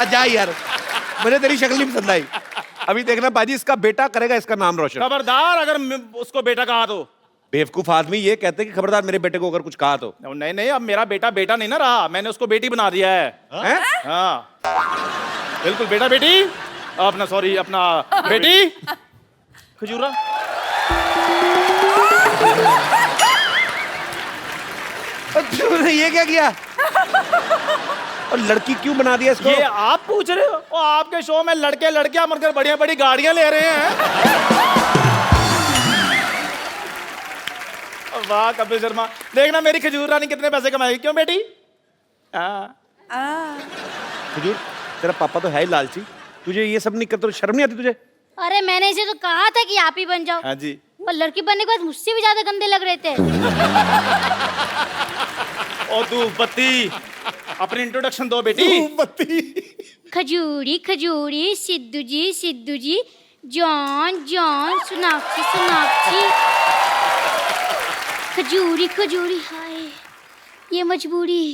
जा यार, मुझे तेरी शक्ल नहीं पसंद आई। अभी देखना बाजी, इसका बेटा करेगा इसका नाम रोशन। खबरदार अगर उसको बेटा कहा तो। बेवकूफ आदमी ये कहते हैं कि खबरदार मेरे बेटे को अगर कुछ कहा तो। नहीं नहीं, अब मेरा बेटा बेटा नहीं ना रहा, मैंने उसको बेटी बना दिया है। हैं? हाँ बिल्कुल, बेटा बेटी अपना, सॉरी अपना बेटी खजूरा। तूने ये क्या किया? और लड़की क्यों बना दिया इसको? ये आप पूछ रहे हो? और आपके शो में लड़के लड़कियां मरकर बढ़िया बड़ी गाड़ियां ले रहे हैं। वाह कपिल शर्मा, देखना मेरी खजूर रानी कितने पैसे कमाएगी। क्यों बेटी? खजूर, तेरा पापा तो है ही लालची, तुझे ये सब नहीं करते, शर्म नहीं आती तुझे? अरे मैंने इसे तो कहा था कि आप ही बन जाओ। हाँ जी। और लड़की बनने के बाद मुझसे भी ज्यादा गंदे लग रहे थे। ओ तू बत्ती, अपनी इंट्रोडक्शन दो बेटी। बत्ती। खजूरी खजूरी, सिद्धू जी, जॉन जॉन, सोनाक्षी सोनाक्षी। खजूरी खजूरी, हाय ये मजबूरी।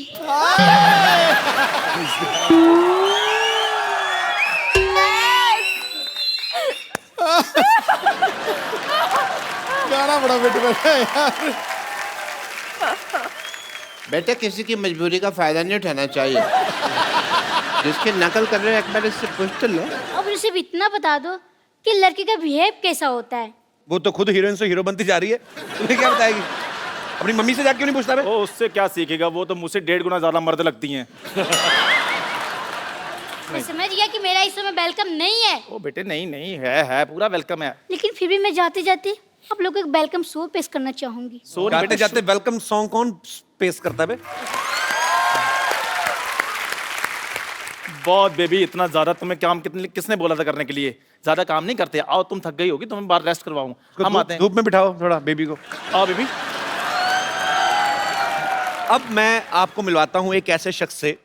गाना बड़ा बेटा यार। बेटा किसी की मजबूरी का फायदा नहीं उठाना चाहिए। जिसकी नकल कर रहे हो एक बार इससे पूछ तो लो। अब उसे भी इतना बता दो कि लड़की का बिहेव कैसा होता है। वो तो खुद हीरोइन से हीरो बनती जा रही है, तुम्हें क्या बताएगी? अपनी मम्मी से जाके क्यों नहीं पूछता बे? ओ उससे क्या सीखेगा, वो तो मुझसे 1.5 गुना ज्यादा मर्द लगती हैं। मैं समझ गया कि मेरा इस समय वेलकम नहीं है। ओ बेटे नहीं नहीं, है पूरा वेलकम है। लेकिन फिर भी मैं जाते जाते आप लोगों को एक वेलकम शो पेश करना चाहूंगी। जाते जाते वेलकम सॉन्ग कौन पेश करता है बे? बहुत बेबी, इतना ज्यादा तुम्हें काम किसने बोला था करने के लिए? ज्यादा काम नहीं करते। आओ, तुम थक गई होगी, तुम्हें बाहर रेस्ट करवाऊं। हम आते हैं। धूप में बिठाओ थोड़ा बेबी को। आओ बेबी। अब मैं आपको मिलवाता हूं एक ऐसे शख्स से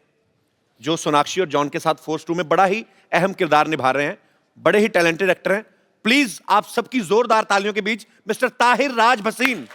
जो सोनाक्षी और जॉन के साथ फोर्स 2 में बड़ा ही अहम किरदार निभा रहे हैं, बड़े ही टैलेंटेड एक्टर हैं। प्लीज आप सबकी जोरदार तालियों के बीच मिस्टर ताहिर राज भसीन।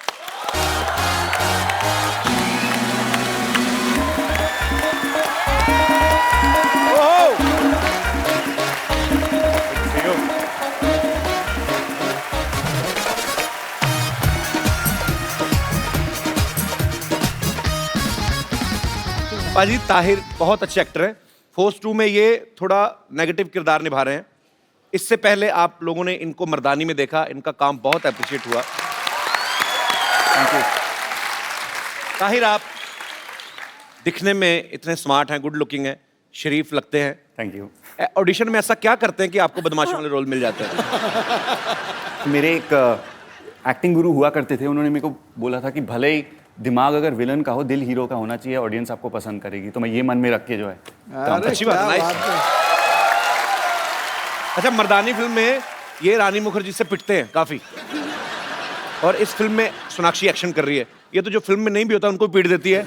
पाजी, ताहिर बहुत अच्छे एक्टर हैं। फोर्स 2 में ये थोड़ा नेगेटिव किरदार निभा रहे हैं। इससे पहले आप लोगों ने इनको मर्दानी में देखा, इनका काम बहुत अप्रिशिएट हुआ। Thank you. ताहिर, आप दिखने में इतने स्मार्ट हैं, गुड लुकिंग हैं, शरीफ लगते हैं। Thank you. ऑडिशन में ऐसा क्या करते हैं कि आपको बदमाशों वाले रोल मिल जाते हैं? मेरे एक एक्टिंग गुरु हुआ करते थे, उन्होंने मेरे को बोला था कि भले ही दिमाग अगर विलन का हो, दिल हीरो का होना चाहिए, ऑडियंस आपको पसंद करेगी। तो मैं ये मन में रख के जो है अच्छी बात है। अच्छा, मर्दानी फिल्म में ये रानी मुखर्जी से पिटते हैं काफी, और इस फिल्म में सोनाक्षी एक्शन कर रही है। ये तो जो फिल्म में नहीं भी होता उनको पीट देती है।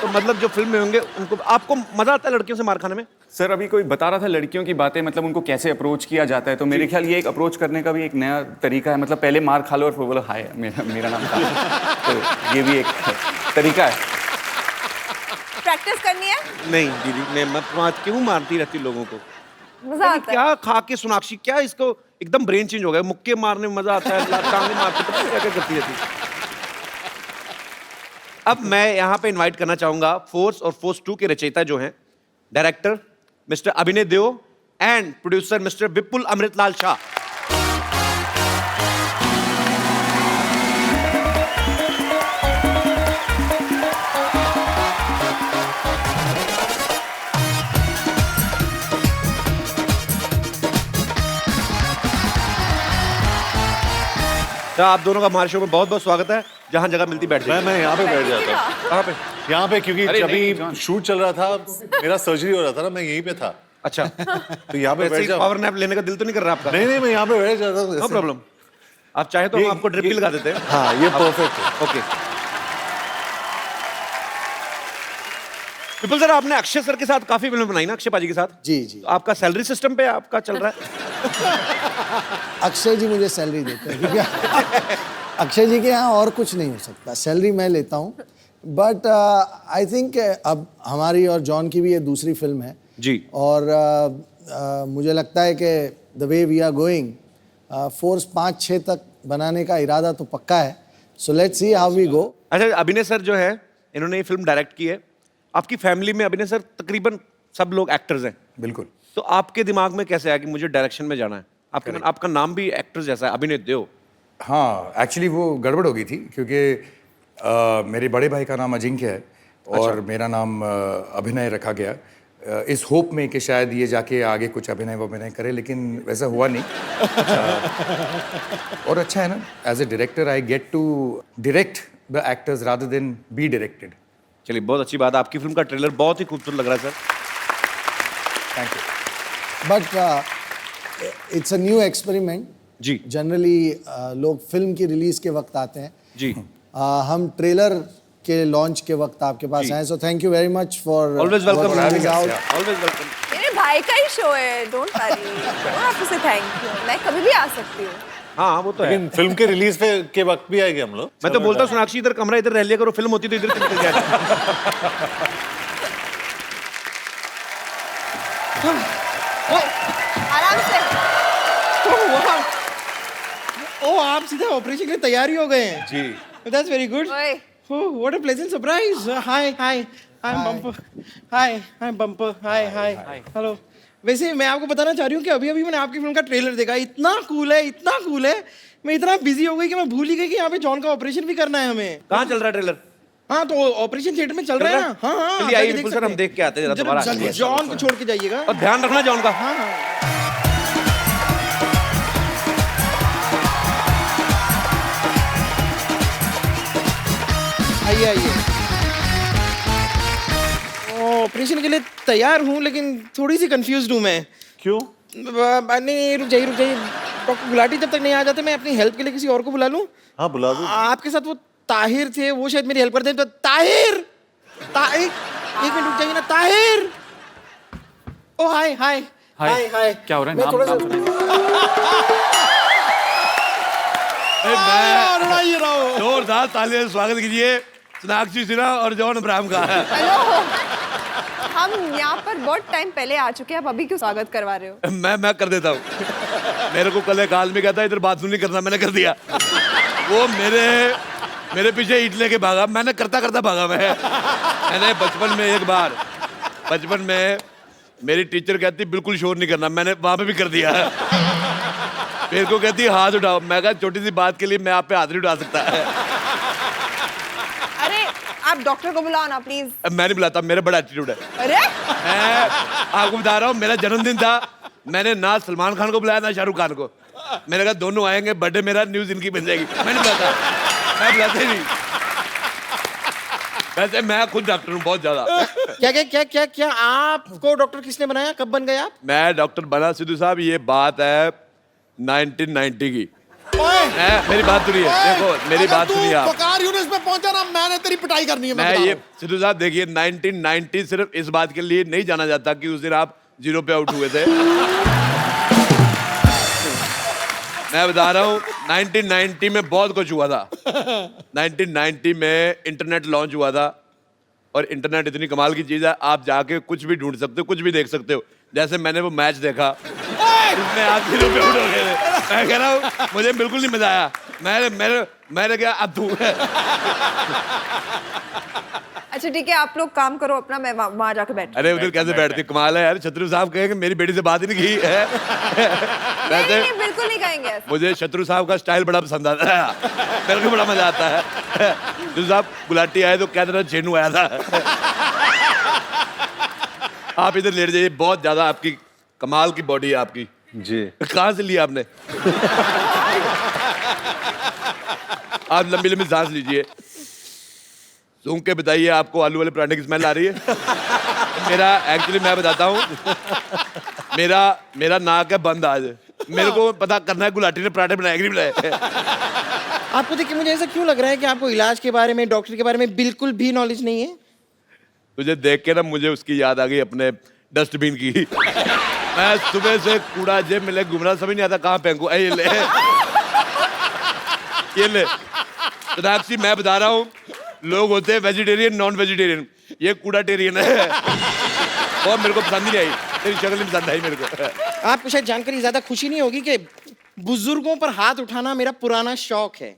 तो मतलब जो फिल्म में होंगे उनको, आपको मजा आता है लड़कियों से मार खाने में? सर अभी कोई बता रहा था लड़कियों की बातें, मतलब उनको कैसे अप्रोच किया जाता है। तो मेरे ख्याल ये एक अप्रोच करने का भी एक नया तरीका है। मतलब पहले मार खा लो और फिर बोलो हाय मेरा नाम था। तो ये भी एक तरीका है। प्रैक्टिस करनी है? नहीं दीदी, मैं क्यों मारती रहती लोगों को? मजा आता है। क्या खा के सोनाक्षी, क्या इसको एकदम ब्रेन चेंज हो गया? मुक्के मारने में मजा आता है, टांगे मारते, पता नहीं क्या क्या करती रहती। अब मैं यहाँ पे इनवाइट करना चाहूंगा फोर्स और फोर्स 2 के रचयिता जो हैं, डायरेक्टर मिस्टर अभिनय देओ एंड प्रोड्यूसर मिस्टर विपुल अमृतलाल शाह। तो आप दोनों का हमारे शो में बहुत बहुत स्वागत है। जहाँ जगह मिलती बैठ जाइए। मैं यहाँ पे बैठ जाता हूँ। कहाँ पे? यहाँ पे, क्योंकि अरे अभी नहीं, शूट चल रहा था, मेरा सर्जरी हो रहा था ना, मैं यहीं पे था। अच्छा, तो यहाँ पे वैसे बैठ ही जाओ। पावर नैप लेने का दिल तो नहीं कर रहा आपका? नहीं नहीं, मैं यहाँ पे बैठ जाता हूँ। नो प्रॉब्लम, आप चाहे तो हम आपको ड्रिप भी लगा देते हैं। हाँ, ये परफेक्ट है। ओके। विपुल सर, आपने अक्षय सर के साथ काफी फिल्म बनाई ना, अक्षय पाजी के साथ? जी जी। तो आपका सैलरी सिस्टम पे आपका चल रहा है? अक्षय जी मुझे सैलरी देते हैं, ठीक है? अक्षय जी के यहाँ और कुछ नहीं हो सकता, सैलरी मैं लेता हूँ। बट आई थिंक अब हमारी और जॉन की भी ये दूसरी फिल्म है जी। और मुझे लगता है कि the way we are going force 5-6 तक बनाने का इरादा तो पक्का है. So let's see how we go. अच्छा, अभिनय सर जो है इन्होंने ये फिल्म डायरेक्ट की है. आपकी फैमिली में अभिनय सर तकरीबन सब लोग एक्टर्स हैं. बिल्कुल. तो आपके दिमाग में कैसे आया कि मुझे डायरेक्शन में जाना है? आपका नाम भी एक्टर जैसा है, अभिनय देव. हाँ, एक्चुअली वो गड़बड़ हो गई थी क्योंकि मेरे बड़े भाई का नाम अजिंक्य है और मेरा नाम अभिनय रखा गया इस होप में कि शायद ये जाके आगे कुछ अभिनय करे, लेकिन वैसा हुआ नहीं. और अच्छा है ना, as a director I get to direct the actors rather than be directed. चलिए, बहुत अच्छी बात है. आपकी फिल्म का ट्रेलर बहुत ही खूबसूरत लग रहा है sir. Thank you. But it's a new experiment. जी जनरली लोग फिल्म की रिलीज के वक्त आते हैं. जी. हम ट्रेलर के लॉन्च के वक्त आपके पास आए. So thank you very much for always welcome. Always welcome. मेरे भाई का ही शो है, don't worry. Don't have to say thank you. मैं कभी भी आ सकती हूँ. हाँ, वो तो है. लेकिन फिल्म के रिलीज के वक्त भी आएंगे हम लोग. मैं तो बोलता हूँ सोनाक्षी इधर कमरा इधर रह लिया करो, फिल्म होती तो इधर चल के जाए. आराम से. ओ, आप सीधा ऑपरेशन के लिए तैयार ही हो गए हैं. जी. That's very good. ओए. Oh, what a pleasant surprise. Hi. I'm Bumper. Hi, I'm Bumper. Hi. Hello. वैसे मैं आपको बताना चाह रही हूँ कि अभी मैंने आपकी फिल्म का ट्रेलर देखा. इतना कूल है. मैं इतना बिजी हो गई कि मैं भूल ही गई कि यहाँ पे जॉन का ऑपरेशन भी करना है हमें. कहाँ चल रहा है ट्रेलर? हाँ, तो ऑपरेशन थिएटर में चल रहा है ना. हाँ. चलिए आइए बिल्कुल सर, हम देख के आते हैं. जरा दोबारा जल्दी जॉन को छोड़ के जाइएगा. और ध्यान रखना जॉन का. हाँ. आइए. ऑपरेशन के लिए तैयार हूँ, लेकिन थोड़ी सी कंफ्यूज्ड हूँ मैं. क्यों? नहीं, रुक जाइए. डॉक्टर गुलाटी जब तक नहीं आ जाते, मैं अपनी हेल्प के लिए किसी और को बुला लूँ. हाँ, बुला दो. आपके साथ वो ताहिर थे, वो शायद मेरी हेल्प कर दें. तो ताहिर, एक मिनट रुक जाइए ना. ताहिर. ओ हाय. क्या हो रहा है? नाम मैं जोरदार तालियों से स्वागत कीजिए सोनाक्षी सिन्हा और जॉन अब्राहम का. हेलो. हम यहाँ पर बहुत टाइम पहले आ चुके हैं, आप अभी क्यों स्वागत करवा रहे हो? मैं कर देता हूँ. मेरे को कल एक आदमी कहता है इधर बाथरूम नहीं करना, मैंने कर दिया. वो मेरे पीछे ईंट लेके भागा, मैंने करता भागा. मैंने बचपन में मेरी टीचर कहती बिल्कुल शोर नहीं करना, मैंने वहां पे भी कर दिया. मेरे को कहती हाथ उठाओ, मैं कहा छोटी सी बात के लिए मैं आप पे हाथ नहीं उठा सकता. अरे आप डॉक्टर को बुलाओ ना प्लीज. मैं नहीं बुलाता, मेरा बड़ा एटीट्यूड है. अरे मैं आपको बता रहा हूँ, मेरा जन्मदिन था, मैंने ना सलमान खान को बुलाया ना शाहरुख खान को. मैंने कहा दोनों आएंगे, बर्थडे मेरा, न्यूज इनकी बन जाएगी. मैं बुलाता ही नहीं. वैसे मैं खुद डॉक्टर हूँ बहुत ज्यादा. क्या आपको डॉक्टर किसने बनाया? कब बन गए आप? मैं डॉक्टर बना सिद्धू साहब, ये बात है 1990 की. मेरी बात सुनिए, देखो मेरी बात सुनिए आप. वकार यूनिस पे पहुंचा ना, मैंने तेरी पिटाई करनी है. मैं ये सिद्धू साहब देखिए, 1990 सिर्फ इस बात के लिए नहीं जाना जाता कि उस दिन आप 0 पे आउट हुए थे. मैं बता रहा हूँ 1990 में बहुत कुछ हुआ था. 1990 में इंटरनेट लॉन्च हुआ था और इंटरनेट इतनी कमाल की चीज है, आप जाके कुछ भी ढूंढ सकते हो, कुछ भी देख सकते हो. जैसे मैंने वो मैच देखा, इसमें आप 0 पे आउट हो गए थे. मैं कह रहा हूँ मुझे बिल्कुल नहीं मजा आया. मैंने क्या अब तू. अच्छा ठीक है, आप लोग काम करो अपना, मैं वहाँ जाके बैठ. अरे उधर कैसे बैठती, कमाल है यार. शत्रु साहब कहेंगे मेरी बेटी से बात ही नहीं की है. नहीं, बिल्कुल नहीं कहेंगे ऐसा. मुझे शत्रु साहब का स्टाइल बड़ा पसंद आता है, मेरे को बड़ा मजा आता है. शत्रु साहब गुलाटी आए तो क्या तरह छेनू आया था. आप इधर लेट जाइए, बहुत ज्यादा आपकी कमाल की बॉडी है आपकी. जी. कहाँ से लिया आपने? आप लंबी लंबी सांस लीजिए, सूंघ के बताइए आपको आलू वाले पराठे की स्मेल आ रही है? मेरा एक्चुअली मैं बताता हूँ, मेरा नाक है बंद आज. मेरे को पता करना है गुलाटी ने पराठे बनाए कि नहीं बनाए. आपको देख के मुझे ऐसा क्यों लग रहा है कि आपको इलाज के बारे में, डॉक्टर के बारे में बिल्कुल भी नॉलेज नहीं है? तुझे देख के ना मुझे उसकी याद आ गई, अपने डस्टबिन की. मैं सुबह से कूड़ा जेब में ले घूम रहा, समझ नहीं आता कहाँ फेंकू. ये ले सोनाक्षी, मैं बता रहा हूँ लोग होते हैं वेजिटेरियन नॉन वेजिटेरियन, ये कूड़ाटेरियन है। और मेरे को पसंद नहीं आई, तेरी शक्ल नहीं पसंद आई मेरे को। आपको शायद जानकर ज्यादा खुशी नहीं होगी कि बुजुर्गों पर हाथ उठाना मेरा पुराना शौक है।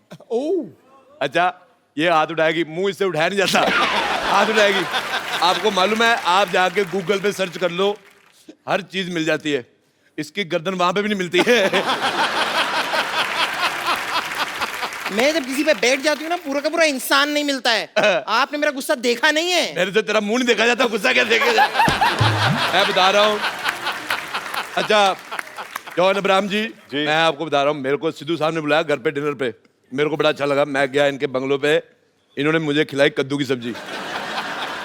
अच्छा, ये हाथ उठाएगी, मुंह इससे उठाया नहीं जाता, हाथ उठाएगी। आपको मालूम है, आप जाके गूगल पे सर्च कर लो, हर चीज मिल जाती है। इसकी गर्दन वहां पे भी नहीं मिलती है। मैं जब किसी पे बैठ जाती हूँ ना, पूरा का पूरा इंसान नहीं मिलता है। आपने मेरा गुस्सा देखा नहीं है। मेरे से तेरा मुंह नहीं देखा जाता, गुस्सा क्या देखेगा? मैं बता रहा हूँ। अच्छा जॉन अब्राहम जी, मैं आपको बता रहा हूँ, मेरे को सिद्धू साहब ने बुलाया घर पे डिनर पे, मेरे को बड़ा अच्छा लगा। मैं गया इनके बंगलों पे, इन्होंने मुझे खिलाई कद्दू की सब्जी।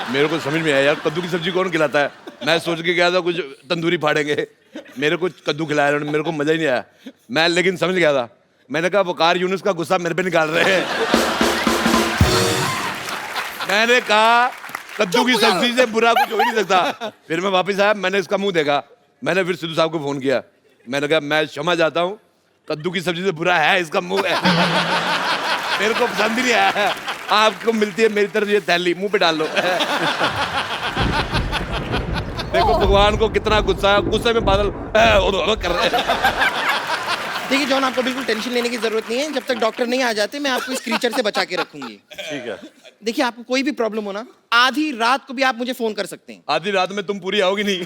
मेरे को समझ में आया यार, कद्दू की सब्जी कौन खिलाता है। मैं सोच के गया था कुछ तंदूरी फाड़ेंगे, मेरे को कद्दू खिलाया उन्होंने, मेरे को मजा ही नहीं आया। मैं लेकिन समझ गया था, मैंने कहा वकार यूनुस का गुस्सा मेरे पे निकाल रहे हैं। मैंने कहा कद्दू की सब्जी से बुरा कुछ हो ही नहीं सकता। फिर मैं वापस आया, मैंने इसका मुंह देखा, मैंने फिर सिद्धू साहब को फोन किया, मैंने कहा मैं क्षमा चाहता हूँ, कद्दू की सब्जी से बुरा है इसका मुंह है। मेरे को पसंद ही नहीं आया। आपको मिलती है मेरी तरफ ये थैली, मुंह पे डाल लो। देखो भगवान को कितना गुस्सा है, गुस्से में बादल कर रहे हैं। देखिए जॉन, आपको बिल्कुल टेंशन लेने की जरूरत नहीं है। जब तक डॉक्टर नहीं आ जाते, मैं आपको इस क्रीचर से बचा के रखूंगी। ठीक है। देखिए, आपको कोई भी प्रॉब्लम हो ना, आधी रात को भी आप मुझे फोन कर सकते हैं। आधी रात में तुम पूरी आओगी नहीं।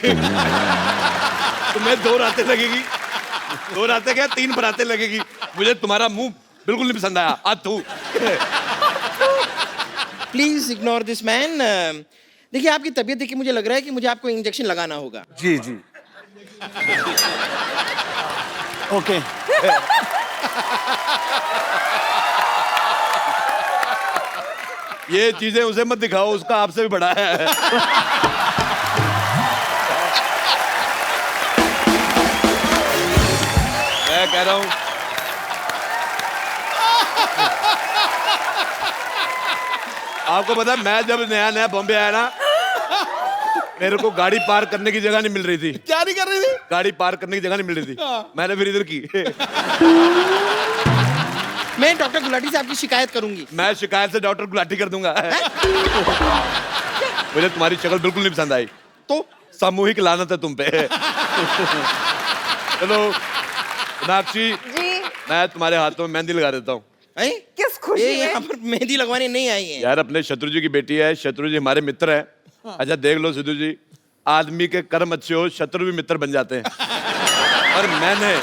तुम्हें 2 रातें लगेगी, 2 रातें क्या 3 बरातें लगेगी। मुझे तुम्हारा मुंह बिल्कुल नहीं पसंद आया। आतू। Please ignore this man. देखिए, आपकी तबीयत देख के मुझे लग रहा है कि मुझे आपको इंजेक्शन लगाना होगा। जी जी। ओके। ये चीजें उसे मत दिखाओ, उसका आपसे भी बड़ा है। मैं कह रहा हूं, आपको पता है, मैं जब नया नया बॉम्बे आया ना, मेरे को गाड़ी पार्क करने की जगह नहीं मिल रही थी। क्या नहीं कर रही थी? गाड़ी पार्क करने की जगह नहीं मिल रही थी। मैंने फिर इधर की। मैं डॉक्टर गुलाटी से आपकी शिकायत करूंगी। मैं शिकायत से डॉक्टर गुलाटी कर दूंगा। मुझे तुम्हारी शक्ल बिल्कुल नहीं पसंद आई, तो सामूहिक लानत है तुम पे। चलो मीनाक्षी जी। मैं तुम्हारे हाथों में मेहंदी लगा देता हूँ। किस खुशी ये में? यहाँ पर मेहंदी लगवाने नहीं आई है। यार अपने शत्रु जी की बेटी है, शत्रु जी हमारे मित्र हैं। अच्छा देख लो सिद्धू जी, आदमी के कर्म अच्छे हो, शत्रु भी मित्र बन जाते हैं। और मैंने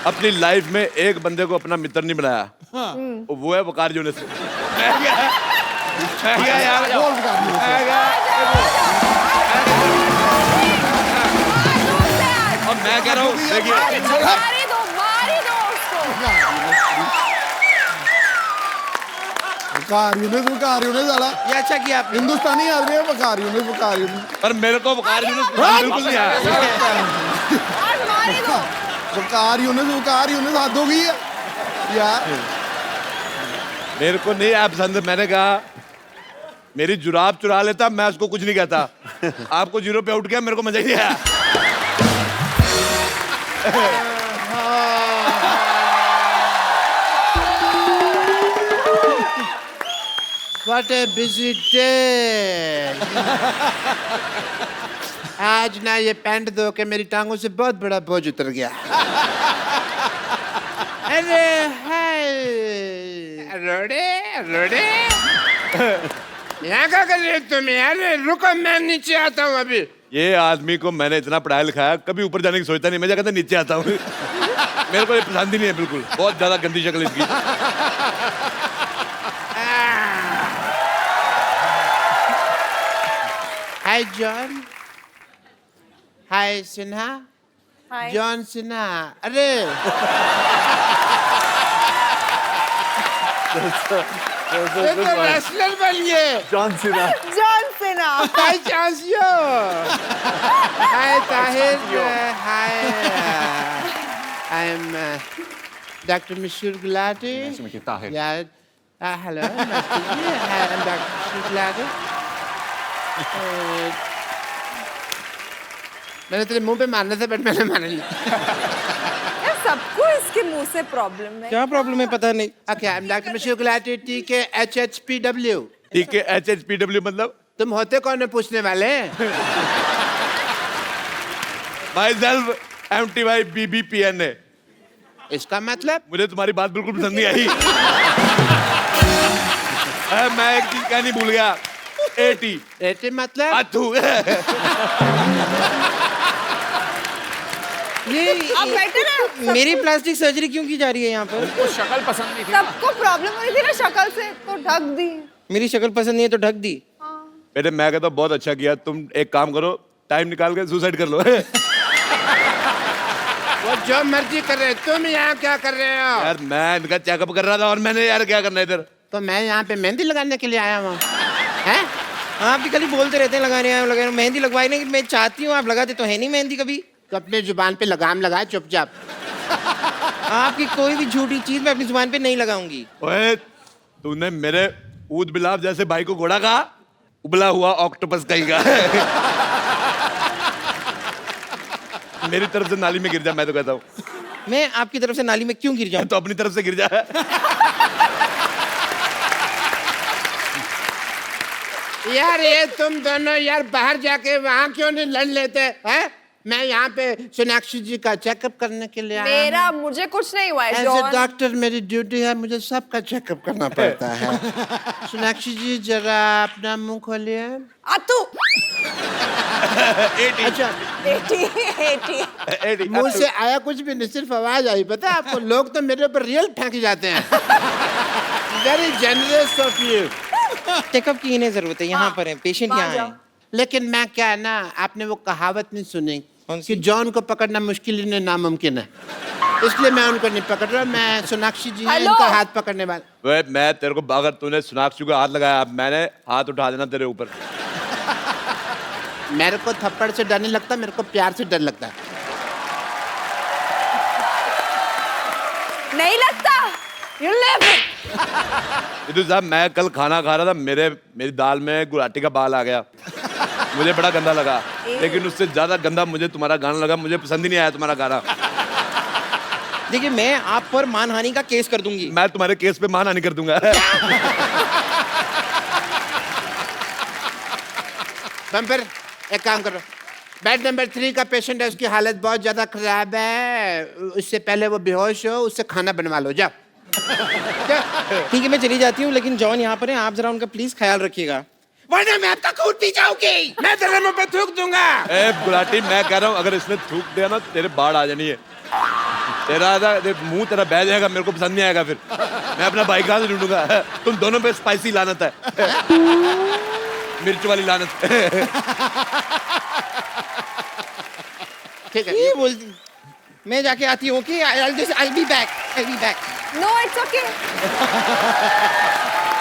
अपनी लाइफ में एक बंदे को अपना मित्र नहीं बनाया, वो है वकार यूनुस। यार और मैं कह रहा हूँ, देखिए मारी दो उसको। वकार यूनुस साला ये अच्छा किया आपने। हिंदुस्तानी आदमी है। वकार यूनुस। पर मेरे को वकार यूनुस बिल्कुल नहीं आया। आज मारी दो। वकार यूनुस हाथ हो गई है यार। मेरे को नहीं आया पसंद। मैंने कहा मेरी जुराब चुरा लेता, मैं उसको कुछ नहीं कहता। आपको 0 पे आउट किया, मेरे को मजा ही नहीं आया। What a busy day. आज ना ये पैंट धो के मेरी टांगों से बहुत बड़ा बोझ उतर गया। अरे हाय रोड़े यहाँ क्या कर रहे हो तुम यार? रुको, मैं नीचे आता हूँ अभी। ये आदमी को मैंने इतना पढ़ाया लिखाया, कभी ऊपर जाने की सोचता नहीं। मैं कहता नीचे आता हूँ। मेरे को ये पसंद ही नहीं है बिल्कुल, बहुत ज्यादा गंदी शक्ल इसकी। Hi John, hi Sinha, hi. John Sinha. अरे ये तो रेसलर बन गए। John Cena. हाय चांसियो, hi Tahir, hi I am doctor Mashhoor Gulati. Tahir. यार hello, nice to meet you. I am doctor Mashhoor Gulati. मैंने तेरे मुंह पे मारना था, बट मैंने मारा नहीं। सबको इसके मुंह से प्रॉब्लम है। क्या प्रॉब्लम है पता नहीं। Okay, I am doctor Mashhoor Gulati टीके HHPW। ठीक है, HHPW मतलब तुम होते कौन है पूछने वाले? माई सेल्फ MTY BBPN है। इसका मतलब? मुझे तुम्हारी बात बिल्कुल पसंद नहीं आई। मैं एक चीज कहनी भूल गया। AT मतलब? अथू। ये आप बेटर है। मेरी प्लास्टिक सर्जरी क्यों की जा रही है यहाँ पर? उनको शक्ल पसंद नहीं थी। सबको प्रॉब्लम हो रही थी ना शक्ल से, तो ढक दी। मेरी शक्ल पसंद नहीं है तो ढक दी। बेटे मैं कहता हूँ बहुत अच्छा किया, तुम एक काम करो, टाइम निकाल के सुसाइड कर लो। वो जो मर्जी कर रहे, तुम यहाँ क्या कर रहे हो? यार मैं इनका चेकअप कर रहा था और मैंने यार क्या करना है इधर। तो मैं यहाँ पे मेहंदी लगाने के लिए आया हूँ। हैं? आप भी कल ही बोलते रहते हैं लगा रहे हैं, मेहंदी लगवाई नहीं। मैं चाहती हूँ, आप लगाते तो है नहीं मेहंदी कभी। तो अपने जुबान पे लगाम लगाए चुपचाप। आपकी कोई भी झूठी चीज मैं अपनी जुबान पे नहीं लगाऊंगी। ओए तूने मेरे ऊद बिलाव जैसे भाई को घोड़ा कहा, उबला हुआ ऑक्टोपस कहेगा। मेरी तरफ से नाली में गिर जा, मैं तो कहता हूँ। मैं आपकी तरफ से नाली में क्यों गिर जाऊं? तो अपनी तरफ से गिर जा। यार ये तुम दोनों यार बाहर जाके वहाँ क्यों नहीं लड़ लेते हैं? मैं यहाँ पे सोनाक्षी जी का चेकअप करने के लिए आया हूँ। मेरा मुझे कुछ नहीं हुआ है एज ए जॉन। डॉक्टर मेरी ड्यूटी है, मुझे सबका चेकअप करना पड़ता है। सोनाक्षी जी जरा अपना मुंह खोलिए। अतु अच्छा, एटी मुंह से आया कुछ भी नहीं, सिर्फ आवाज आई। पता है आपको, लोग तो मेरे ऊपर रियल फेंक जाते हैं। Very generous of you. Checkup की इन्हें जरूरत है, यहाँ पर है पेशेंट यहाँ है। लेकिन मैं क्या है ना, आपने वो कहावत नहीं सुनी कौन सी? कि जॉन को पकड़ना मुश्किल ही नहीं नामुमकिन है, इसलिए मैं उनको नहीं पकड़ रहा। मैं सोनाक्षी जी हैं, हेलो। इनका हाथ पकड़ने वाला। वे मैं तेरे को, अगर तूने सोनाक्षी को हाथ लगाया, मैंने हाथ उठा देना तेरे ऊपर। मेरे को थप्पड़ से डर नहीं लगता, मेरे को प्यार से डर लगता है। नहीं लगता। You live it. इधर साहब, मैं कल खाना खा रहा था, मेरी दाल में गुलाटी का बाल आ गया। मुझे बड़ा गंदा लगा, लेकिन उससे ज्यादा गंदा मुझे तुम्हारा गाना लगा। मुझे पसंद ही नहीं आया तुम्हारा गाना। देखिए मैं आप पर मानहानि का केस कर दूंगी। मैं तुम्हारे केस पे मानहानि कर दूंगा। बम्पर, एक काम करो, बेड नंबर 3 का पेशेंट है, उसकी हालत बहुत ज्यादा खराब है। उससे पहले वो बेहोश हो, उससे खाना बनवा लो, जाओ। ठीक है मैं चली जाती हूँ, लेकिन जॉन यहाँ पर है, आप जरा उनका प्लीज ख्याल रखिएगा। वरना मैं आपका खून पी जाऊंगी, मैं तेरे मुंह पे थूक दूंगा। ए गुलाटी, मैं कह रहा हूँ अगर इसने थूक दिया ना, तेरे बाढ़ आ जानी है। तेरा मुंह तेरा बह जाएगा, मेरे को पसंद नहीं आएगा। फिर मैं अपना भाई कहाँ से ढूंढूंगा? तुम दोनों पे स्पाइसी लानत है, मिर्च वाली लानत। ठीक है, ये बोलती मैं जाके आती हूँ कि I'll be back. No, it's okay.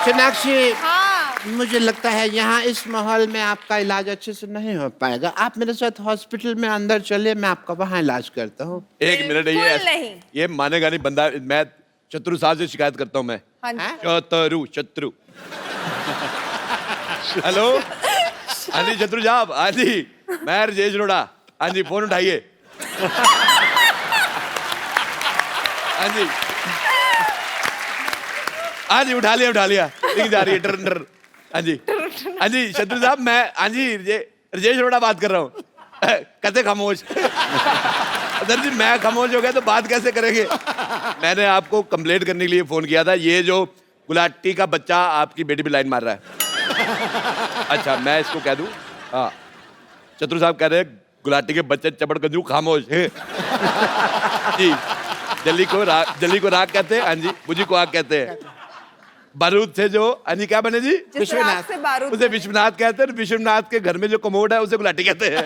Sonakshi, हाँ। मुझे लगता है यहाँ इस माहौल में आपका इलाज अच्छे से नहीं हो पाएगा। आप मेरे साथ हॉस्पिटल में अंदर चलिए, मैं आपका वहाँ इलाज करता हूँ। एक मिनट, बिल्कुल नहीं। ये मानेगा नहीं बंदा। मैं शत्रु साहब से शिकायत करता हूँ। मैं हाँ जी। शत्रु। हेलो, हाँ जी शत्रु साहब, हाँ जी मैं राजेश रोड़ा। हाँ जी, फोन उठाइए। हाँ जी, हाँ जी, उठा लिया। लिख जा रही है टर्नर। हाँ जी शत्रु साहब, मैं हाँ जी राजेश रोड़ा बात कर रहा हूँ। कैसे खामोश? सर जी मैं खामोश हो गया तो बात कैसे करेंगे? मैंने आपको कंप्लेंट करने के लिए फोन किया था। ये जो गुलाटी का बच्चा आपकी बेटी पे लाइन मार रहा है। अच्छा, मैं इसको कह दूं? हाँ, शत्रु साहब कह रहे हैं गुलाटी के बच्चे चपड़ गंजू खामोश। जी, जल्दी को राग कहते हैं। हाँ जी, बुझी को आग कहते हैं। बारूद से जो अन्य क्या बने जी? विश्वनाथ से बारूद। उसे विश्वनाथ कहते हैं। विश्वनाथ के घर में जो कमोड है उसे गुलाटी कहते हैं।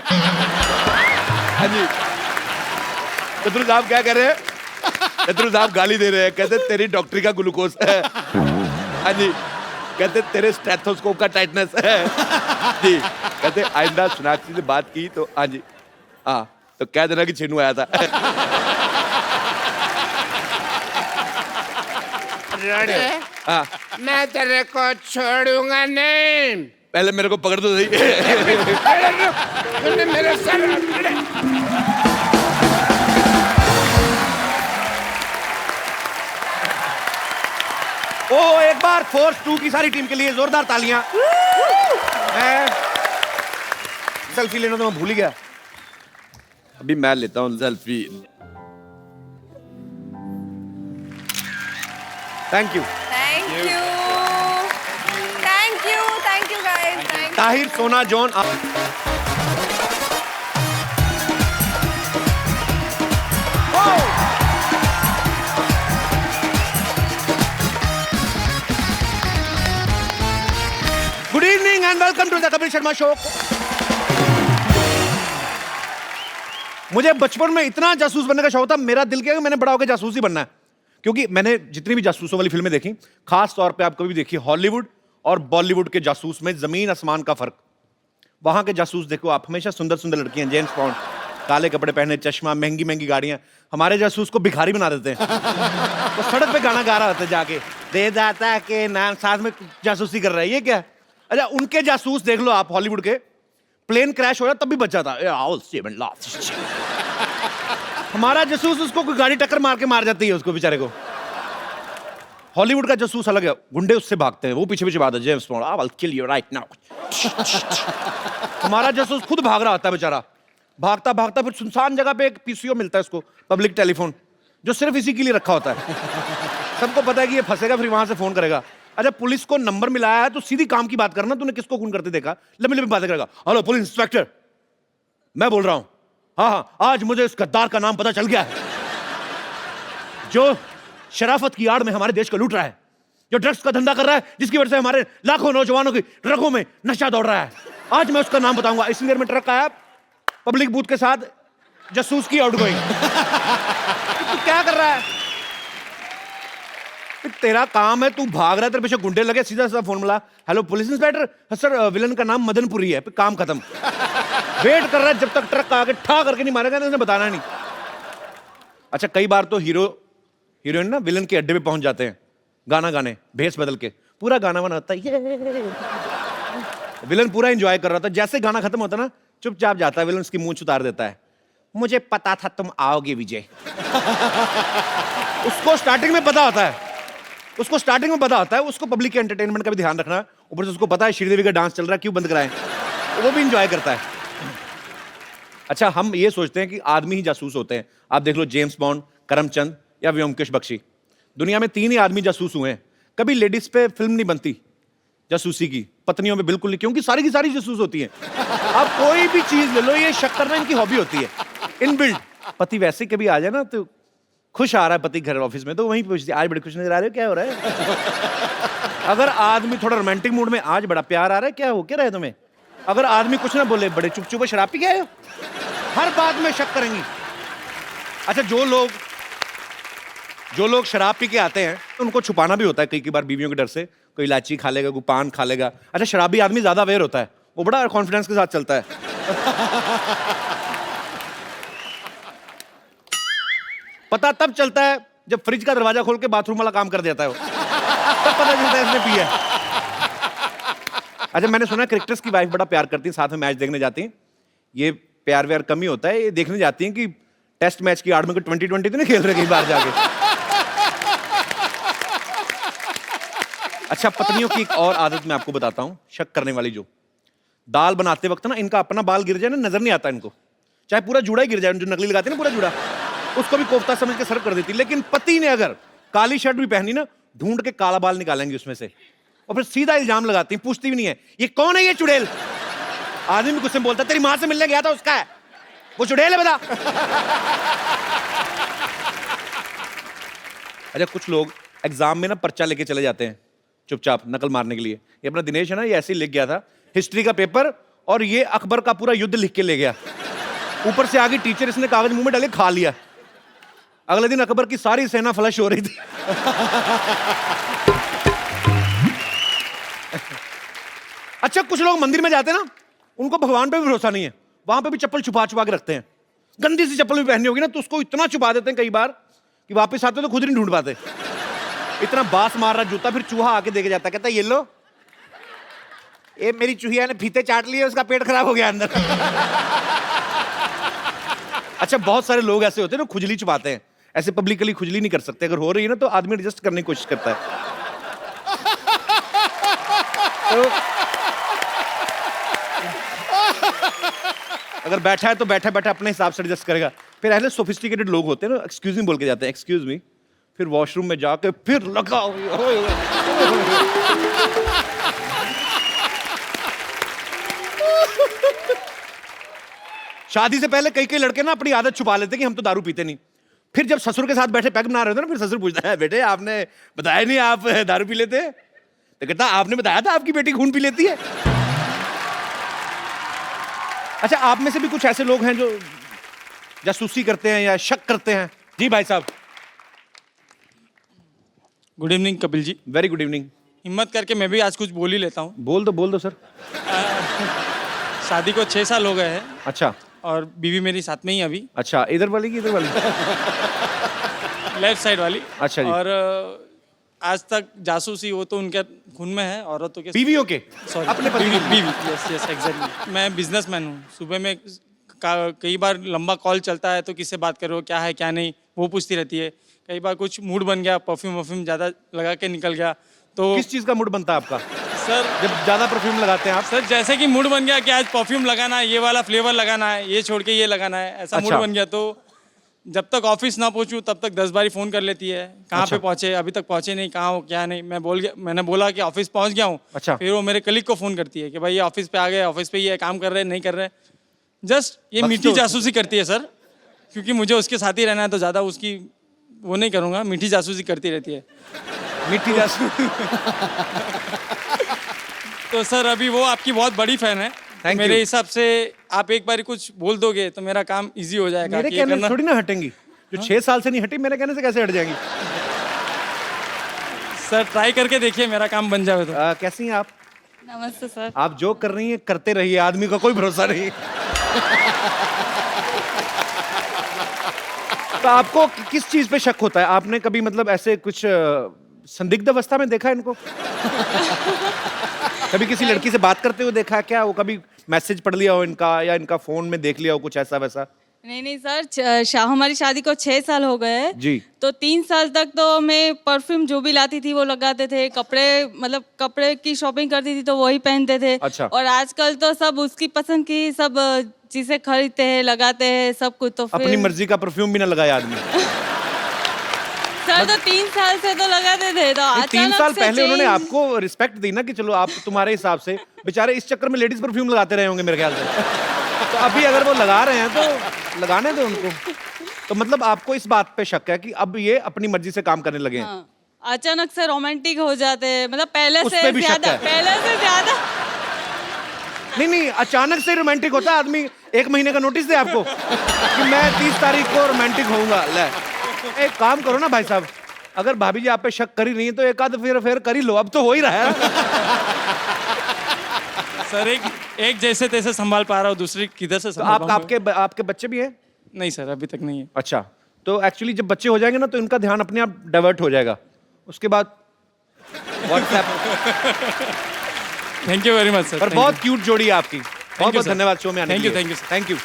हाँ जी, शत्रु साहब क्या कह रहे हैं? शत्रु साहब गाली दे रहे हैं, कहते तेरी डॉक्टरी का ग्लूकोज है। हाँ जी, कहते तेरे स्टेथोस्कोप का टाइटनेस है। जी, कहते आइंदा सोनाक्षी से बात की तो हाँ जी, हाँ तो कह देना कि छीनू आया था। हाँ, मैं तेरे को छोड़ूंगा नहीं। पहले मेरे को पकड़ दो सही। तूने मेरे सर ओ एक बार फोर्स 2 की सारी टीम के लिए जोरदार तालियां। मैं सेल्फी लेना तो मैं भूल ही गया, अभी मैं लेता हूं selfie. Thank you. Thank you guys. Tahir, Sona, John. Good evening and welcome to the Kapil Sharma show. मुझे बचपन में इतना जासूस बनने का शौक था, मेरा दिल किया कि मैंने बड़ा होकर जासूस ही बनना है, क्योंकि मैंने जितनी भी जासूसों वाली फिल्में देखी, खास तौर पे आप कभी देखिए हॉलीवुड और बॉलीवुड के जासूस में जमीन आसमान का फर्क। वहां के जासूस देखो आप, हमेशा सुंदर सुंदर लड़कियां, जेम्स बॉन्ड, काले कपड़े पहने, चश्मा, महंगी महंगी गाड़ियां। हमारे जासूस को भिखारी बना देते हैं। तो सड़क पे गाना गा रहा होता है जाके, दे दाता के नाम, साथ में जासूसी कर रहा है, ये क्या? अच्छा, उनके जासूस देख लो आप, हॉलीवुड के, प्लेन क्रैश हो रहा तब भी बच जाता। हमारा जासूस उसको कोई गाड़ी टक्कर मार के मार जाती है उसको बेचारे को। हॉलीवुड का जासूस अलग है, गुंडे उससे भागते हैं, वो पीछे पीछे भागते हैं, James bond, I will kill you right now. हमारा जासूस खुद भाग रहा होता है बेचारा, भागता भागता फिर सुनसान जगह पे एक पीसीओ मिलता है उसको, पब्लिक टेलीफोन, जो सिर्फ इसी के लिए रखा होता है। सबको पता है कि ये फंसेगा, फिर वहां से फोन करेगा। अच्छा, पुलिस को नंबर मिलाया है तो सीधी काम की बात करना, तूने किसको खून करते देखा, लंबी लंबी बातें करेगा। हेलो पुलिस इंस्पेक्टर, मैं बोल रहा हूं, हाँ, आज मुझे इस गद्दार का नाम पता चल गया है, जो शराफत की आड़ में हमारे देश को लूट रहा है, जो ड्रग्स का धंधा कर रहा है, जिसकी वजह से हमारे लाखों नौजवानों की रगों में नशा दौड़ रहा है। आज मैं उसका नाम बताऊंगा। इसी देर में ट्रक आया, पब्लिक बूथ के साथ जासूस की आउटगोइंग। तू क्या कर रहा है? तेरा काम है, तू भाग रहा है, तेरे पीछे गुंडे लगे, सीधा सीधा फोन मिला, hello police inspector, sir villain का नाम मदनपुरी है, काम खत्म। वेट कर रहा है जब तक ट्रक आके ठा करके नहीं मारेगा, उसने बताना नहीं। अच्छा, कई बार तो हीरो हीरोइन ना विलन के अड्डे पे पहुंच जाते हैं गाना गाने, भेस बदल के, पूरा गाना बना होता है, ये विलन पूरा एंजॉय कर रहा था। जैसे गाना खत्म होता ना, चुपचाप जाता है विलन, उसकी मूंछ उतार देता है, मुझे पता था तुम आओगे विजय। उसको स्टार्टिंग में पता होता है, उसको पब्लिक के एंटरटेनमेंट का भी ध्यान रखना है। ऊपर से उसको पता है श्रीदेवी का डांस चल रहा है, क्यों बंद कराएं, वो भी एंजॉय करता है। अच्छा, हम ये सोचते हैं कि आदमी ही जासूस होते हैं। आप देख लो जेम्स बॉन्ड, करमचंद या व्योमकेश बख्शी, दुनिया में 3 ही आदमी जासूस हुए हैं। कभी लेडीज पे फिल्म नहीं बनती जासूसी की, पत्नियों में बिल्कुल नहीं, क्योंकि सारी की सारी जासूस होती हैं। आप कोई भी चीज ले लो, ये शक करना इनकी हॉबी होती है, इनबिल्ट। पति वैसे कभी आ जाए ना, तो खुश आ रहा है पति घर ऑफिस में, तो वहीं पूछती है, आज बड़े खुश नजर आ रहे हो, क्या हो रहा है? अगर आदमी थोड़ा रोमांटिक मूड में, आज बड़ा प्यार आ रहा है, क्या हो क्या रहा है तुम्हें? अगर आदमी कुछ ना बोले, बड़े चुप चुप शराब पी गए हो, हर बात में शक करेंगी। अच्छा, जो लोग शराब पी के आते हैं तो उनको छुपाना भी होता है कई बार बीवियों के डर से, कोई इलायची खा लेगा, कोई पान खा लेगा। अच्छा, शराबी आदमी ज्यादा अवेयर होता है, वो बड़ा कॉन्फिडेंस के साथ चलता है। पता तब चलता है जब फ्रिज का दरवाजा खोल के बाथरूम वाला काम कर देता है वो, तब पता चलता है इसने पिया है। अच्छा, मैंने सुना क्रिकेटर्स की वाइफ बड़ा प्यार करती है, साथ में मैच देखने जाती हैं। ये प्यार व्यार कम ही होता है, ये देखने जाती हैं कि टेस्ट मैच की आड़ में 2020 तो नहीं खेल रहे कई बार जाके। अच्छा, पत्नियों की एक और आदत मैं आपको बताता हूं, शक करने वाली, जो दाल बनाते वक्त ना इनका अपना बाल गिर जाए ना, नजर नहीं आता इनको, चाहे पूरा जुड़ा ही गिर जाए, जो नकली लगाते हैं ना पूरा जुड़ा, उसको भी कोफ्ता समझ के सर्व कर देती। लेकिन पति ने अगर काली शर्ट भी पहनी ना, ढूंढ के काला बाल निकालेंगे उसमें से, और फिर सीधा इल्जाम लगाती, पूछती भी नहीं है ये कौन है, ये चुड़ैल। आदमी भी गुस्से में बोलता, तेरी मां से मिलने गया था, उसका है वो, चुड़ैल है बता। अच्छा, कुछ लोग एग्जाम में ना पर्चा लेके चले जाते हैं चुपचाप नकल मारने के लिए। ये अपना दिनेश है ना, ये ऐसे ही लिख गया था हिस्ट्री का पेपर, और ये अकबर का पूरा युद्ध लिख के ले गया। ऊपर से आगे टीचर, इसने कागज मुंह में डाले, खा लिया। अगले दिन अकबर की सारी सेना फ्लश हो रही थी। अच्छा, कुछ लोग मंदिर में जाते हैं ना, उनको भगवान पे भी भरोसा नहीं है, वहां पे भी चप्पल छुपा छुपा के रखते हैं। गंदी सी चप्पल भी पहननी होगी ना, तो उसको इतना छुपा देते हैं कई बार कि वापस आते तो खुद नहीं ढूंढ पाते। इतना बास मार रहा जूता, फिर चूहा आके देके जाता, कहता ये लो, ये मेरी चूहिया ने फीते चाट लिए, उसका पेट खराब हो गया अंदर। अच्छा, बहुत सारे लोग ऐसे होते हैं ना, खुजली छुपाते हैं। ऐसे पब्लिकली खुजली नहीं कर सकते, अगर हो रही है ना तो आदमी एडजस्ट करने की कोशिश करता है। तो अगर बैठा है तो बैठा बैठा अपने हिसाब से एडजस्ट करेगा। फिर ऐसे सोफिस्टिकेटेड लोग होते हैं ना, एक्सक्यूज मी बोल के जाते हैं, एक्सक्यूज मी, फिर वॉशरूम में जाके फिर लगा शादी से पहले कई कई लड़के ना अपनी आदत छुपा लेते कि हम तो दारू पीते नहीं। फिर जब ससुर के साथ बैठे पैग बना रहे थे ना, फिर ससुर पूछता है, बेटे आपने बताया नहीं आप दारू पी लेते हैं? तो कहता आपने बताया था आपकी बेटी खून पी लेती है। अच्छा, आप में से भी कुछ ऐसे लोग हैं जो जासूसी करते हैं या शक करते हैं? जी भाई साहब। Good evening Kapil ji. Very good evening. हिम्मत करके मैं भी आज कुछ बोल ही लेता हूँ। बोल दो सर। शादी को 6 साल हो गए हैं अच्छा। और बीवी मेरी साथ में ही अभी। अच्छा, इधर वाली की इधर वाली? लेफ्ट साइड वाली। अच्छा जी। और आज तक जासूसी वो तो उनके खून में है, औरतों के, बीवियों के। सॉरी, अपने पति की। बीवी। Yes exactly. मैं बिजनेसमैन हूँ। सुबह में कई बार लंबा कॉल चलता है तो किससे बात कर रहे हो, क्या है क्या नहीं, वो पूछती रहती है। कई बार कुछ मूड बन गया, परफ्यूम ज़्यादा लगा के निकल गया तो। किस चीज़ का मूड बनता है आपका सर? जब ज़्यादा परफ्यूम लगाते हैं आप? सर जैसे कि मूड बन गया कि आज परफ्यूम लगाना है, ये वाला फ्लेवर लगाना है, ये छोड़ के ये लगाना है, ऐसा मूड अच्छा। बन गया तो जब तक ऑफिस ना पहुंचूं तब तक 10 बारी फ़ोन कर लेती है, कहाँ अच्छा। पे पहुंचे, अभी तक पहुंचे नहीं, कहाँ हो क्या नहीं। मैंने बोला कि ऑफिस पहुंच गया हूँ। अच्छा। फिर वो मेरे कलीग को फ़ोन करती है कि भाई ये ऑफिस पे आ गए, ऑफिस पे ये काम कर रहे हैं नहीं कर रहे। जस्ट ये मीठी जासूसी करती है सर, क्योंकि मुझे उसके साथ ही रहना है तो ज़्यादा उसकी वो नहीं करूँगा, मीठी जासूसी करती रहती है। मीठी जासूसी। तो सर अभी वो आपकी बहुत बड़ी फैन है। Thank मेरे you. हिसाब से आप एक बारी कुछ बोल दोगे तो मेरा काम इजी हो जाएगा। मेरे कि ये कहने से करना- थोड़ी ना हटेंगी, जो 6 साल से नहीं हटी मेरे कहने से कैसे हट जाएंगी? सर ट्राई करके देखिए मेरा काम बन जाए तो। कैसी हैं आप? नमस्ते सर। आप जो कर रही हैं करते रहिए, आदमी का कोई भरोसा नहीं। तो आपको किस चीज पे शक होता है? आपने कभी मतलब ऐसे कुछ संदिग्ध अवस्था में देखा है इनको? कभी किसी लड़की से बात करते हुए देखा है क्या? वो कभी मैसेज पढ़ लिया हो इनका या इनका फोन में देख लिया हो कुछ ऐसा वैसा? नहीं सर, हमारी शादी को 6 साल हो गए हैं। जी। तो 3 साल तक तो मैं परफ्यूम जो भी लाती थी वो लगाते थे, कपड़े मतलब कपड़े की शॉपिंग करती थी तो वही पहनते थे। अच्छा। और आजकल तो सब उसकी पसंद की सब चीजें खरीदते हैं, लगाते हैं सब कुछ। तो फिर अपनी मर्जी का परफ्यूम भी ना लगाया आदमी। सर तो 3 साल से तो लगाते थे तो नहीं, 3 अचानक साल से पहले उन्होंने change- आपको रिस्पेक्ट दी ना कि चलो आप तुम्हारे हिसाब से, बेचारे इस चक्कर में लेडीज परफ्यूम लगाते रहे होंगे मेरे ख्याल से। तो अभी अगर वो लगा रहे हैं तो लगाने दो उनको। तो मतलब आपको इस बात पे शक है कि अब ये अपनी मर्जी से काम करने लगे हैं? हाँ, अचानक से रोमांटिक हो जाते हैं, मतलब पहले उस से पे भी शक ज्यादा, है? पहले से ज्यादा। नहीं, अचानक से रोमांटिक होता है आदमी। 1 महीने का नोटिस दे आपको कि मैं 30 तारीख को रोमांटिक होऊंगा। ले, एक काम करो ना भाई साहब, अगर भाभी जी आप पे शक कर ही नहीं है तो एक आध फिर कर ही लो, अब तो हो ही रहा है। सर एक जैसे तैसे संभाल पा रहा हूँ, दूसरी किधर से तो संभाल पाऊंगा? आपके बच्चे भी हैं? नहीं सर अभी तक नहीं है। अच्छा, तो एक्चुअली जब बच्चे हो जाएंगे ना तो इनका ध्यान अपने आप डाइवर्ट हो जाएगा। उसके बाद WhatsApp. Thank you very much sir. पर बहुत क्यूट जोड़ी है आपकी। बहुत बहुत sir. धन्यवाद शो में आने Thank के you, लिए। thank you, sir. Thank you.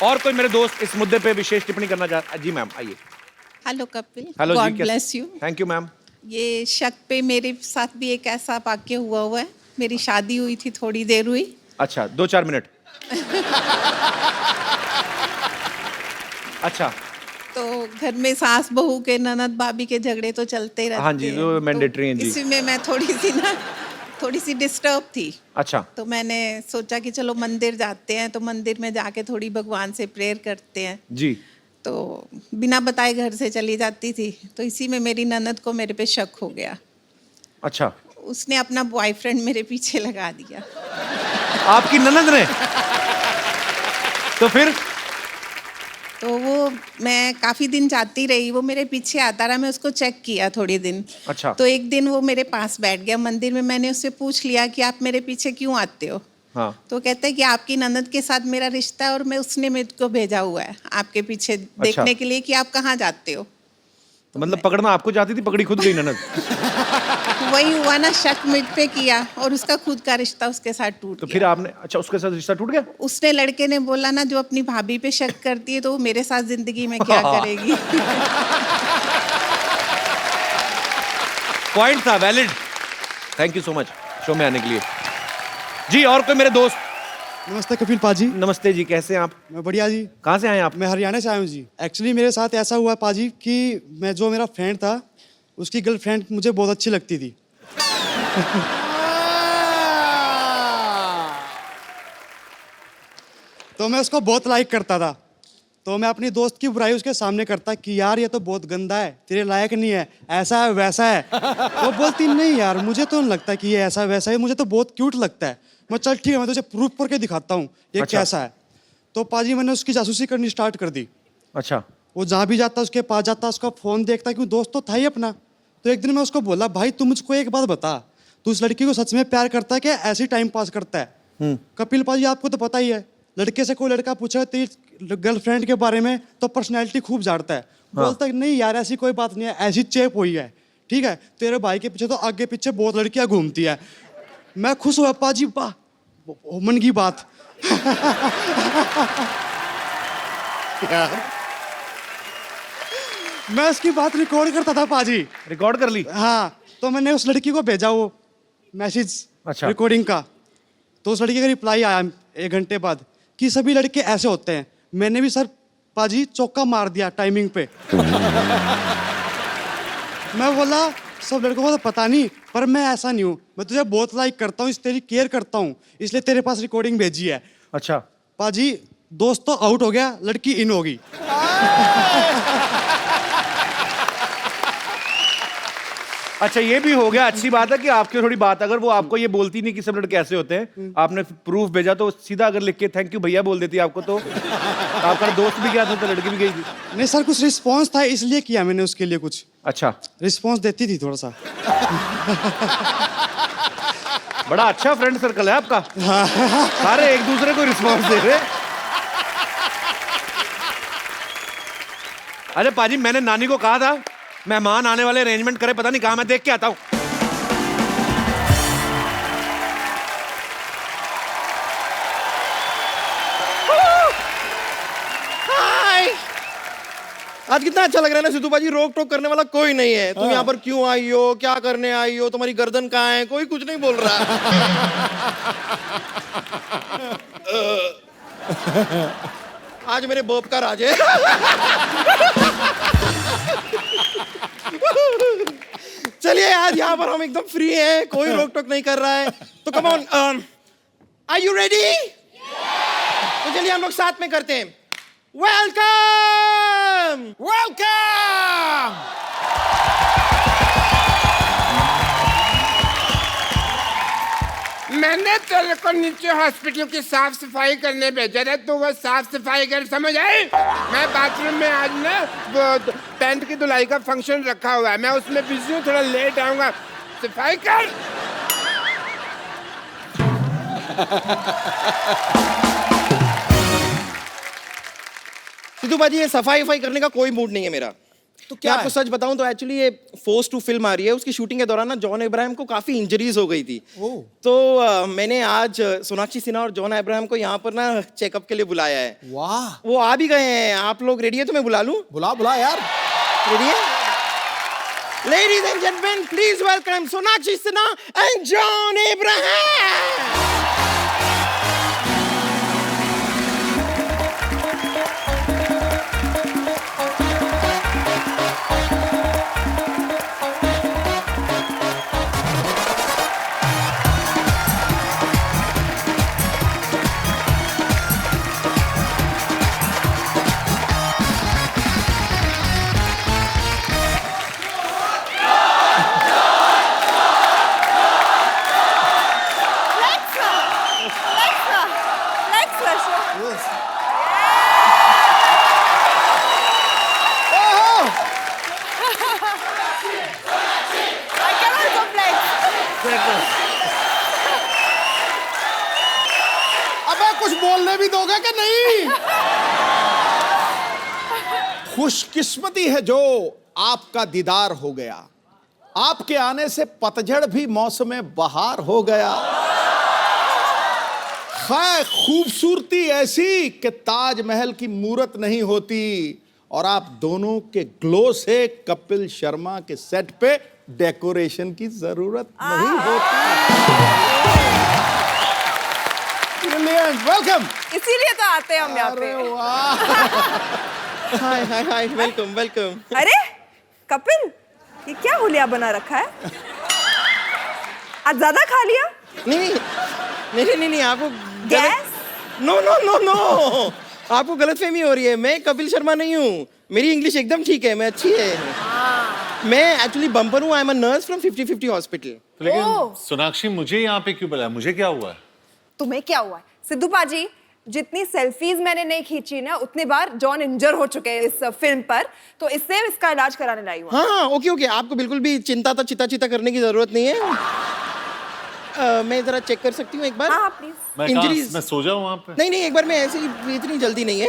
और कोई मेरे दोस्त इस मुद्दे पे विशेष टिप्पणी करना चाहते? जी मैम आइए। हेलो कपिल, हेलो जी, God bless you. Thank you ma'am. ये शक पे मेरे साथ भी एक ऐसा वाक्य हुआ है। मेरी शादी हुई थी, थोड़ी देर हुई। अच्छा, 2-4 मिनट। अच्छा। तो घर में सास बहू के, ननद भाभी के झगड़े तो चलते रहते हाँ जी, हैं। वो तो मैंडेटरी हैं जी। इसी में मैं थोड़ी सी डिस्टर्ब थी। अच्छा। तो मैंने सोचा कि चलो मंदिर जाते हैं, तो मंदिर में जाके थोड़ी भगवान से प्रेयर करते हैं। जी। तो बिना बताए घर से चली जाती थी। तो इसी में मेरी ननद को मेरे पे शक हो गया। अच्छा। उसने अपना बॉयफ्रेंड मेरे पीछे लगा दिया। आपकी ननद ने? तो फिर? तो वो मैं काफी दिन जाती रही, वो मेरे पीछे आता रहा, मैं उसको चेक किया थोड़े दिन। अच्छा। तो एक दिन वो मेरे पास बैठ गया मंदिर में। मैंने उससे पूछ लिया कि आप मेरे पीछे क्यों आते हो? हाँ। तो कहता है कि आपकी ननद के साथ मेरा रिश्ता है और मैं उसने मेरे को भेजा हुआ है आपके पीछे देखने के लिए कि आप कहाँ जाते हो। तो मतलब पकड़ना आपको चाहती थी, पकड़ी खुद गई ननद। वही हुआ ना, शक मुझ पे किया और उसका खुद का रिश्ता उसके साथ टूट तो गया। फिर आपने, अच्छा उसके साथ रिश्ता टूट गया? उसने, लड़के ने बोला ना, जो अपनी भाभी पे शक करती है तो वो मेरे साथ जिंदगी में क्या करेगी। पॉइंट था, valid. Thank you so much show में आने के लिए। जी और कोई मेरे दोस्त? नमस्ते कपिल पाजी। नमस्ते जी, कैसे हैं आप? मैं बढ़िया जी। कहाँ से आए आप? मैं हरियाणा से आया हूँ जी। एक्चुअली मेरे साथ ऐसा हुआ पाजी कि जो मेरा फ्रेंड था उसकी गर्लफ्रेंड मुझे बहुत अच्छी लगती थी। तो मैं उसको बहुत लाइक करता था। तो मैं अपनी दोस्त की बुराई उसके सामने करता कि यार ये तो बहुत गंदा है, तेरे लायक नहीं है, ऐसा है वैसा है। वो बोलती नहीं यार मुझे तो नहीं लगता कि ये ऐसा वैसा है, मुझे तो बहुत क्यूट लगता है। मैं चल ठीक है मैं तुझे प्रूफ करके दिखाता हूँ ये अच्छा। कैसा है। तो पाजी मैंने उसकी जासूसी करनी स्टार्ट कर दी। अच्छा। वो जहाँ भी जाता उसके पास जाता, उसका फोन देखता, क्यों दोस्त तो था ही अपना। तो एक दिन मैं उसको बोला भाई तू मुझको एक बात बता, तू उस लड़की को सच में प्यार करता है कि ऐसे ही टाइम पास करता है? कपिल पाजी आपको तो पता ही है, लड़के से कोई लड़का पूछे तेरी गर्लफ्रेंड के बारे में तो पर्सनैलिटी खूब झाड़ता है। बोलता है नहीं यार ऐसी कोई बात नहीं है, ऐसी चेप हुई है, ठीक है तेरे भाई के पीछे तो आगे पीछे बहुत लड़कियां घूमती है। मैं खुश हुआ पाजी, वाह मन की बात। यार मैं उसकी बात रिकॉर्ड करता था पाजी। रिकॉर्ड कर ली? हाँ, तो मैंने उस लड़की को भेजा वो मैसेज अच्छा। रिकॉर्डिंग का। तो उस लड़की का रिप्लाई आया 1 घंटे बाद कि सभी लड़के ऐसे होते हैं। मैंने भी सर पाजी चौका मार दिया टाइमिंग पे। मैं बोला सब लड़कों को तो पता नहीं पर मैं ऐसा नहीं हूँ, मैं तुझे बहुत लाइक करता हूँ, तेरी केयर करता हूँ, इसलिए तेरे पास रिकॉर्डिंग भेजी है। अच्छा। पाजी दोस्त तो आउट हो गया, लड़की इन होगी। अच्छा ये भी हो गया, अच्छी बात है कि आपकी थोड़ी बात, अगर वो आपको ये बोलती नहीं कि सब लड़के ऐसे होते हैं, आपने प्रूफ भेजा तो सीधा अगर लिख के थैंक यू भैया बोल देती आपको तो आपका दोस्त भी गया था तो लड़की भी गई थी। नहीं सर कुछ रिस्पॉन्स था इसलिए किया मैंने उसके लिए कुछ। अच्छा। रिस्पॉन्स देती थी थोड़ा सा। बड़ा अच्छा फ्रेंड सर्कल है आपका। सारे एक दूसरे को रिस्पॉन्स दे रहे। अरे पाजी मैंने नानी को कहा था मेहमान आने वाले अरेंजमेंट करे, पता नहीं कहाँ, मैं देख के आता हूँ। हाय आज कितना अच्छा लग रहा है ना सिद्धू बाजी, रोक टोक करने वाला कोई नहीं है। तुम यहाँ पर क्यों आई हो, क्या करने आई हो, तुम्हारी गर्दन कहाँ है, कोई कुछ नहीं बोल रहा। आज मेरे बोप का राज है। चलिए आज यहाँ पर हम एकदम फ्री हैं, कोई रोक टोक नहीं कर रहा है। तो come on, are you ready? तो चलिए हम लोग साथ में करते हैं। Welcome welcome. मैंने तेरे को नीचे हॉस्पिटल की साफ सफाई करने भेजा था, तो वो साफ सफाई कर, समझ आई? मैं बाथरूम में आज ना वो पैंट की धुलाई का फंक्शन रखा हुआ है, मैं उसमें बिजी हूँ, थोड़ा लेट आऊंगा, सफाई कर। सिद्धू बाजी ये सफाई वफाई करने का कोई मूड नहीं है मेरा। तो क्या आपको सच बताऊं तो एक्चुअली ये फोर्स 2 फिल्म आ रही है, उसकी शूटिंग के दौरान ना जॉन अब्राहम को काफी इंजरीज हो गई थी। तो मैंने आज सोनाक्षी सिन्हा और जॉन अब्राहम को यहाँ पर ना चेकअप के लिए बुलाया है। वाह वो आ भी गए हैं। आप लोग रेडी है तो मैं बुला लूं? बुला यार। रेडी है? Ladies and gentleman please welcome Sonakshi Sinha and John Abraham. अबे कुछ बोलने भी दोगे कि नहीं? खुशकिस्मती है जो आपका दीदार हो गया, आपके आने से पतझड़ भी मौसम बहार हो गया। खैर खूबसूरती ऐसी कि ताजमहल की मूरत नहीं होती, और आप दोनों के ग्लो से कपिल शर्मा के सेट पे डेकोरेशन की जरूरत नहीं होती। Brilliant, welcome. इसीलिए तो आते हैं हम यहाँ पे। हाय हाय हाय, वेलकम वेलकम। अरे कपिल, ये क्या हुलिया बना रखा है? आज ज्यादा खा लिया? नहीं, आपको gas? No no no no, आपको गलतफहमी हो रही है। मैं कपिल शर्मा नहीं हूँ, मेरी इंग्लिश एकदम ठीक है, मैं अच्छी है। मैं एक्चुअली बम्पर हूँ, I am a nurse from 50-50 hospital. लेकिन सोनाक्षी मुझे यहाँ पे क्यों बुलाया? मुझे क्या हुआ है? तुम्हें क्या हुआ है? सिद्धू पाजी, जितनी सेल्फीज मैंने नहीं खींची ना, उतनी बार जॉन इंजर हो चुके हैं इस फिल्म पर, तो इससे इसका इलाज कराने लाई हूँ। हाँ, ओके, आपको बिल्कुल भी चिंता करने की जरूरत नहीं है। मैं जरा चेक कर सकती हूँ एक बार? हाँ प्लीज। मैं सो जाऊँ वहाँ पे? नहीं, एक बार मैं ऐसे ही, इतनी जल्दी नहीं है।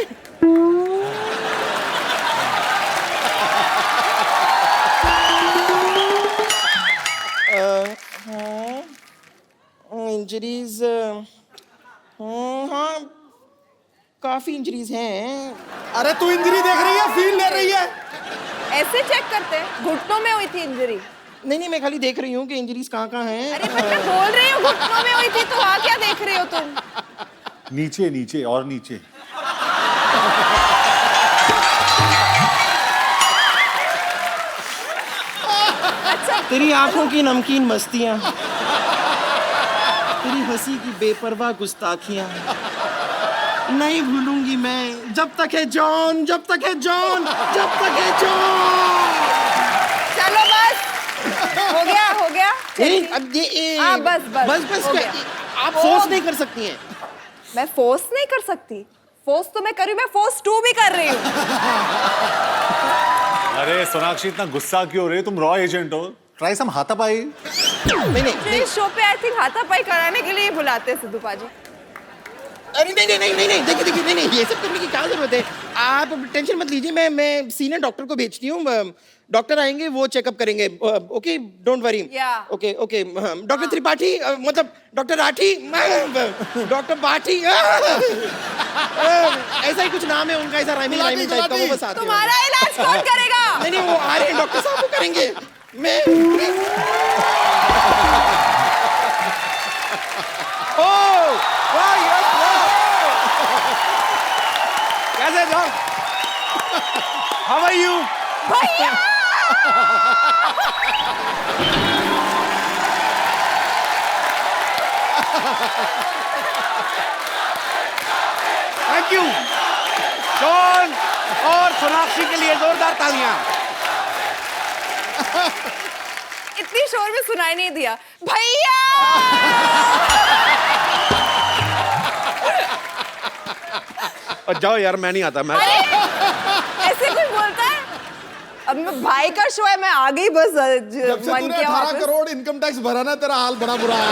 इंजरीज, हाँ काफी इंजरीज हैं। अरे तू इंजरी देख रही है, फील ले रही है? ऐसे चेक करते हैं, घुटनों में हुई थी इंजरी। नहीं, मैं खाली देख रही हूँ कि इंजरीज कहाँ हैं। अरे मैं बोल रही हूँ घुटनों में हुई थी, तो वहाँ क्या देख रही हो तुम? नीचे नीचे और नीचे। तेरी आंखों की नमकीन मस्तियाँ, तेरी हंसी की बेपरवाह गुस्ताखियाँ नहीं भूलूंगी मैं, जब तक है जॉन, जब तक है जॉन, जब तक है जॉन। चलो बस, हो गया। नहीं, अब ये हाँ, बस हो गया। आप फोर्स नहीं कर सकती हैं। मैं फोर्स नहीं कर सकती? फोर्स तो मैं कर रही हूँ, मैं फोर्स 2 भी कर रही हूँ। अरे सोनाक्षी, इतना गुस्सा क्यों हो रही है? तुम रॉ एजेंट हो, ट्राई सम हाथापाई। नहीं, इस शो पे आई थिंक हाथापाई कराने के लिए बुलाते हैं सिद्धू पाजी। अरे नहीं, देखिए, नहीं, ये सब करने की क्या जरूरत है? आप टेंशन मत लीजिए, मैं सीनियर डॉक्टर को भेजती हूँ। डॉक्टर आएंगे, वो चेकअप करेंगे। Okay, don't worry. Okay, doctor Tripathi, मतलब डॉक्टर राठी, डॉक्टर बाठी, ऐसा ही कुछ नाम है उनका, ऐसा राइमिंग टाइप का, वो बस आते हैं। तुम्हारा इलाज कौन करेगा? नहीं, वो आ रहे हैं, डॉक्टर साहब वो करेंगे। मैं कैसे जॉन? How are you? भैया! थैंक यू जॉन और सोनाक्षी के लिए जोरदार तालियां। इतनी शोर में सुनाई नहीं दिया। भैया! और जाओ यार, मैं नहीं आता। मैं ऐसे कोई बोलता है? अब मैं भाई का शो है, मैं आ गई बस। जब से तूने 18 करोड़ इनकम टैक्स भरा ना, तेरा हाल बड़ा बुरा है।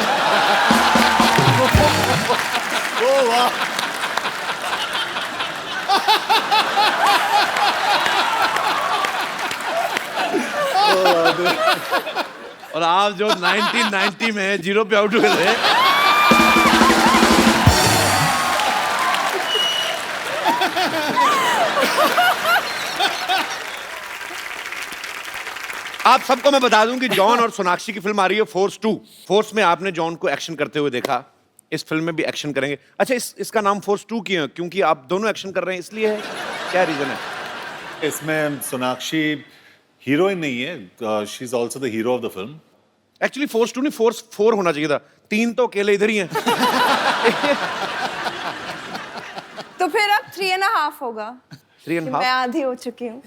ओ वाह। और आप जो 1990 में 0 पे आउट हुए थे, आप सबको मैं बता दूं कि जॉन और सोनाक्षी की फिल्म आ रही है फोर्स 2। फोर्स में आपने जॉन को एक्शन करते हुए देखा, इस फिल्म में भी एक्शन करेंगे। अच्छा, इसका नाम फोर्स 2 क्यों है? क्योंकि आप दोनों एक्शन कर रहे हैं इसलिए है? क्या रीजन है? इसमें सोनाक्षी हीरोइन नहीं है, she is also the hero of the film. Actually force 2 नहीं, फोर्स 4 होना चाहिए था। 3 तो अकेले इधर ही हैं। तो फिर अब 3.5 होगा। 3.5? मैं आधी हो चुकी हूँ।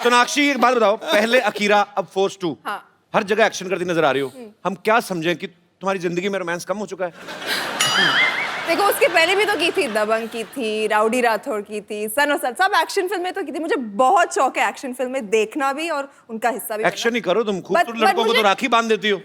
सोनाक्षी एक बात बताओ, पहले अकीरा, अब फोर्स 2। हाँ। हर जगह एक्शन करती नजर आ रही हो, हम क्या समझें कि तुम्हारी जिंदगी में रोमांस कम हो चुका है? देखो, उसके पहले भी तो की थी, दबंग की थी, राउडी राठौड़ की थी, सन और सन, सब एक्शन फिल्में तो की थी। मुझे बहुत शौक है एक्शन फिल्में देखना भी और उनका हिस्सा भी। एक्शन ही करो तुम, खूबसूरत लड़कों को तो राखी बांध देती हो।